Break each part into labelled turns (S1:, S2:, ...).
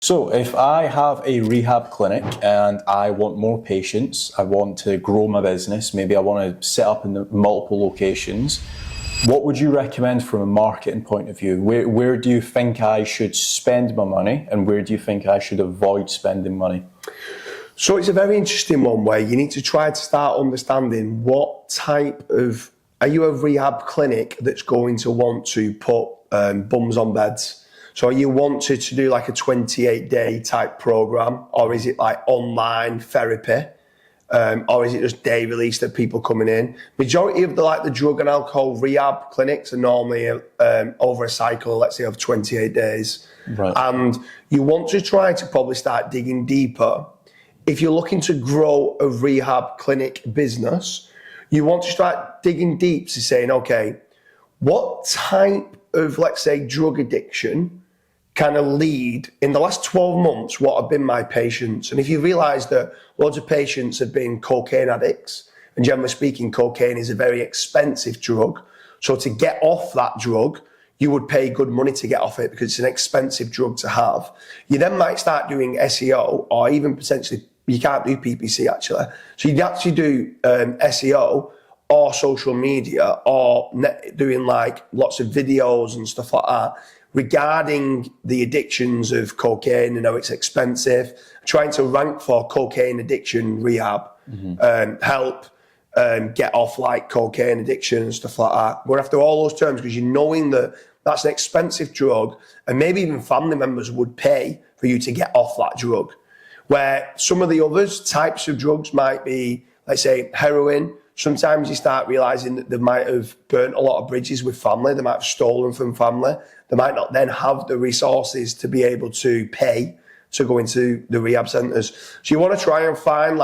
S1: So if I have a rehab clinic and I want more patients, I want to grow my business, maybe I want to set up in multiple locations, what would you recommend from a marketing point of view? Where do you think I should spend my money and where do you think I should avoid spending money?
S2: So it's a very interesting one where you need to try to start understanding what type of, are you a rehab clinic that's going to want to put bums on beds? So you wanted to do like a 28-day type program, or is it like online therapy, or is it just day release that people coming in? Majority of the drug and alcohol rehab clinics are normally over a cycle, let's say, of 28 days.
S1: Right.
S2: And you want to try to probably start digging deeper. If you're looking to grow a rehab clinic business, you want to start digging deep to saying, okay, what type of, let's say, drug addiction kind of lead in the last 12 months, what have been my patients? And if you realize that loads of patients have been cocaine addicts, and generally speaking, cocaine is a very expensive drug. So to get off that drug, you would pay good money to get off it because it's an expensive drug to have. You then might start doing SEO, or even potentially, you can't do PPC actually. So you'd actually do SEO or social media, or doing like lots of videos and stuff like that regarding the addictions of cocaine and how it's expensive, trying to rank for cocaine addiction rehab, help get off like cocaine addiction and stuff like that. We're after all those terms because you're knowing that that's an expensive drug, and maybe even family members would pay for you to get off that drug. Where some of the other types of drugs might be, let's say, heroin. Sometimes you start realizing that they might have burnt a lot of bridges with family. They might have stolen from family. They might not then have the resources to be able to pay to go into the rehab centres. So you want to try and find,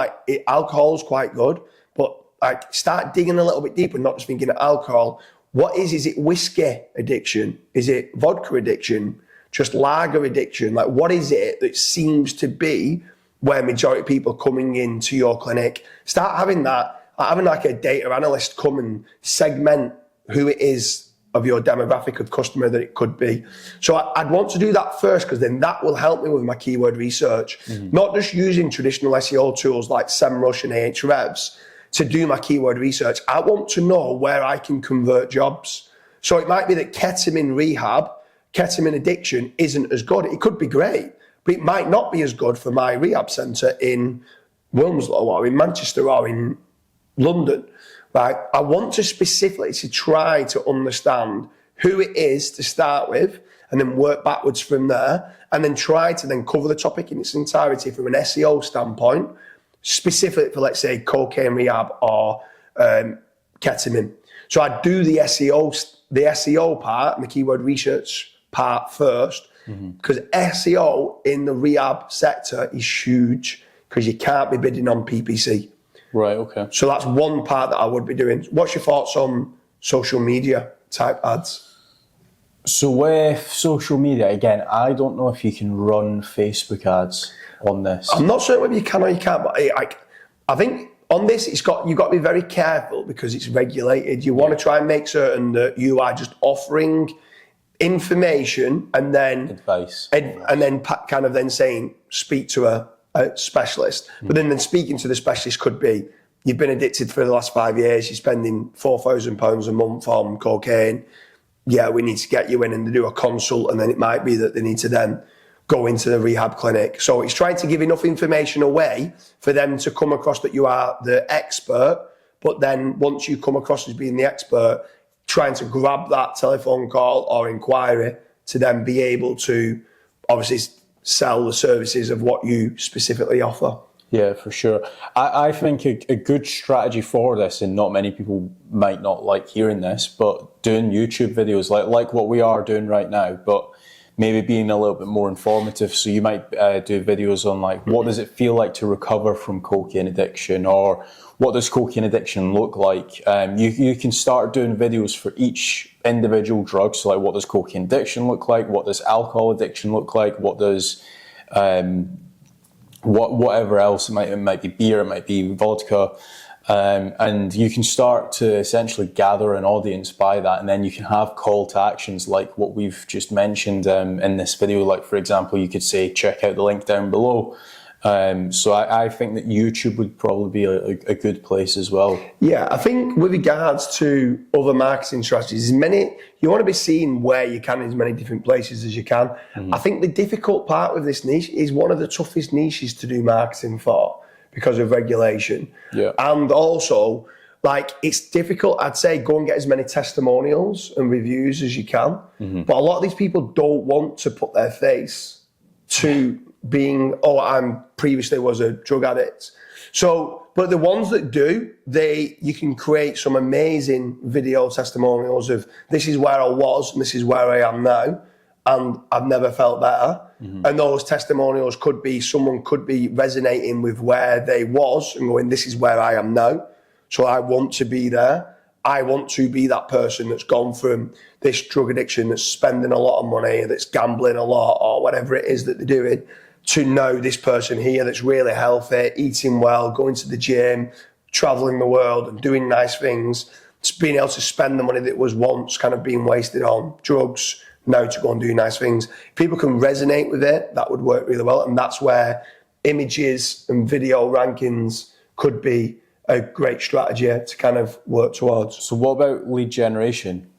S2: alcohol's quite good, but start digging a little bit deeper, not just thinking of alcohol. What is it whiskey addiction? Is it vodka addiction? Just lager addiction? What is it that seems to be where majority of people coming into your clinic? Start having that. Having a data analyst come and segment who it is of your demographic of customer that it could be. So I'd want to do that first, because then that will help me with my keyword research. Not just using traditional SEO tools like SEMrush and Ahrefs to do my keyword research. I want to know where I can convert jobs. So it might be that ketamine rehab, ketamine addiction isn't as good. It could be great, but it might not be as good for my rehab centre in Wilmslow or in Manchester or in London, right? I want to specifically to try to understand who it is to start with, and then work backwards from there, and then try to then cover the topic in its entirety from an SEO standpoint, specific for, let's say, cocaine rehab or ketamine. So I do the SEO part and the keyword research part first, because SEO in the rehab sector is huge, because you can't be bidding on PPC.
S1: Right, okay.
S2: So that's one part that I would be doing. What's your thoughts on social media type ads?
S1: So with social media, again, I don't know if you can run Facebook ads on this.
S2: I'm not certain whether you can or you can't, but I think on this, you've got to be very careful because it's regulated. You want to try and make certain that you are just offering information and then
S1: advice,
S2: and then kind of then saying, speak to a specialist. But then speaking to the specialist could be, you've been addicted for the last 5 years, you're spending £4,000 a month on cocaine. Yeah, we need to get you in and do a consult. And then it might be that they need to then go into the rehab clinic. So it's trying to give enough information away for them to come across that you are the expert. But then once you come across as being the expert, trying to grab that telephone call or inquiry to then be able to obviously sell the services of what you specifically offer.
S1: Yeah, for sure. I think a good strategy for this, and not many people might not like hearing this, but doing YouTube videos like what we are doing right now, but maybe being a little bit more informative. So you might do videos on what does it feel like to recover from cocaine addiction, or what does cocaine addiction look like? You can start doing videos for each individual drug. So what does cocaine addiction look like? What does alcohol addiction look like? What does whatever else, it might be beer, it might be vodka. And you can start to essentially gather an audience by that, and then you can have call to actions like what we've just mentioned in this video. Like, for example, you could say, check out the link down below. So I think that YouTube would probably be a good place as well.
S2: Yeah, I think with regards to other marketing strategies, you want to be seen where you can in as many different places as you can. I think the difficult part with this niche is one of the toughest niches to do marketing for because of regulation.
S1: Yeah.
S2: And also, like, it's difficult. I'd say go and get as many testimonials and reviews as you can. But a lot of these people don't want to put their face to being, I'm previously was a drug addict. So, but the ones that do, you can create some amazing video testimonials of this is where I was and this is where I am now, and I've never felt better. And those testimonials could be, someone could be resonating with where they was and going, this is where I am now. So I want to be there. I want to be that person that's gone from this drug addiction, that's spending a lot of money, that's gambling a lot, or whatever it is that they're doing, to know this person here that's really healthy, eating well, going to the gym, traveling the world and doing nice things, just being able to spend the money that was once kind of being wasted on drugs, now to go and do nice things. People can resonate with it, that would work really well. And that's where images and video rankings could be a great strategy to kind of work towards.
S1: So what about lead generation?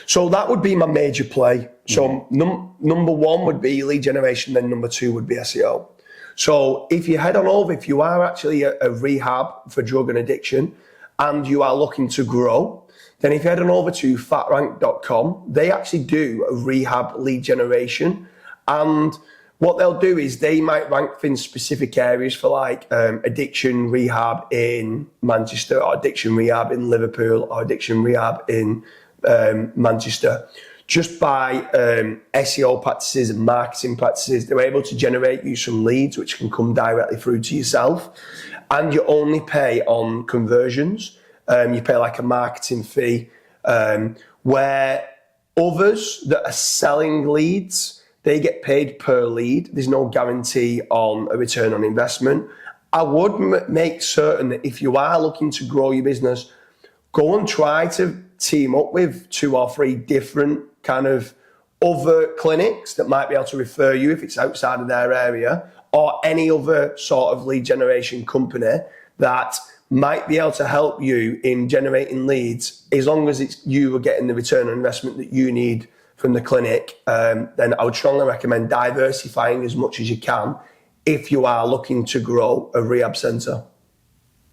S2: So that would be my major play. So number one would be lead generation, then number two would be SEO. So if you head on over, if you are actually a rehab for drug and addiction and you are looking to grow, then if you head on over to fatrank.com, they actually do a rehab lead generation. And what they'll do is they might rank in specific areas for like addiction rehab in Manchester, or addiction rehab in Liverpool, or addiction rehab in Manchester. Just by SEO practices and marketing practices, they're able to generate you some leads which can come directly through to yourself. And you only pay on conversions. You pay like a marketing fee, where others that are selling leads, they get paid per lead. There's no guarantee on a return on investment. I would make certain that if you are looking to grow your business, go and try to team up with 2 or 3 different kind of other clinics that might be able to refer you if it's outside of their area, or any other sort of lead generation company that might be able to help you in generating leads, as long as it's you are getting the return on investment that you need from the clinic. Then I would strongly recommend diversifying as much as you can if you are looking to grow a rehab centre.